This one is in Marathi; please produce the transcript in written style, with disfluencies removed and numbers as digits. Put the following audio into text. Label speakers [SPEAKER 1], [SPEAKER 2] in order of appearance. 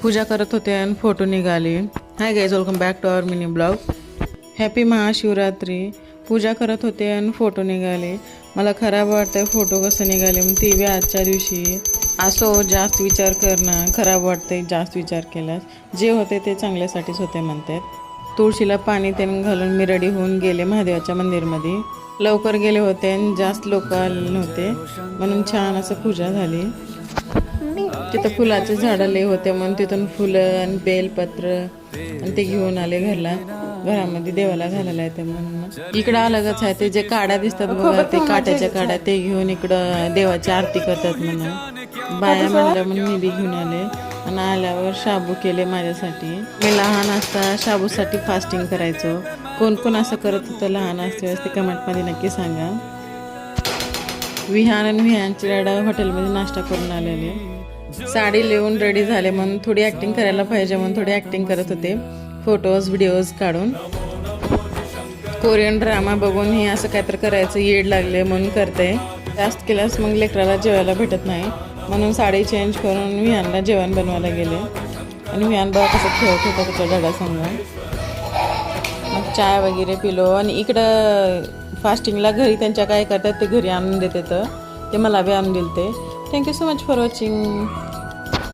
[SPEAKER 1] पूजा करत होते आणि फोटो निघाले. Hi guys, welcome back to our mini blog. Happy Mahashivratri. पूजा करत होते आणि फोटो निघाले. मला खराब वाटतं फोटो कसं निघाले मग ते बी आजच्या दिवशी. असो, जास्त विचार करणं खराब वाटतंय. जास्त विचार केल्यास जे होते ते चांगल्यासाठीच होते म्हणतात. तुळशीला पाणी त्यानं घालून मी रेडी होऊन गेले महादेवाच्या मंदिरमध्ये. लवकर गेले होते आणि जास्त लोक आले नव्हते म्हणून छान असं पूजा झाली. तिथं फुलाचे झाडं लय होते म्हणून तिथून फुलं आणि बेलपत्र आणि ते घेऊन आले घरामध्ये देवाला घालायला येते म्हणून. इकडं अलगच आहे, ते जे काड्या दिसतात बघा ते काट्याच्या काड्या ते घेऊन इकडं देवाची आरती करतात म्हणून. बाया म्हणलं म्हणून मी बी घेऊन आले आणि आल्यावर शाबू केले माझ्यासाठी. मी लहान असता शाबूसाठी फास्टिंग करायचो. कोण कोण असं करत होतं लहान असते ते कमेंटमध्ये नक्की सांगा. विहान आणि विहानची डाडा हॉटेलमध्ये नाश्ता करून आलेले. साडी लिहून रेडी झाले म्हणून थोडी ॲक्टिंग करायला पाहिजे म्हणून थोडी ॲक्टिंग करत होते. फोटोज व्हिडिओज काढून. कोरियन ड्रामा बघून हे असं काहीतरी करायचं येड लागले म्हणून करते. जास्त केल्यास मग लेकराला जेवायला भेटत नाही म्हणून साडी चेंज करून विहानला जेवण बनवायला गेले. आणि विहान बघा कसं खेळत होता त्याच्या डाडासंग. मग चाय वगैरे पिलो. आणि इकडं फास्टिंगला घरी त्यांच्या काय करतात ते घरी आणून देते तर ते मला बी आणून दिले. Thank you so much for watching.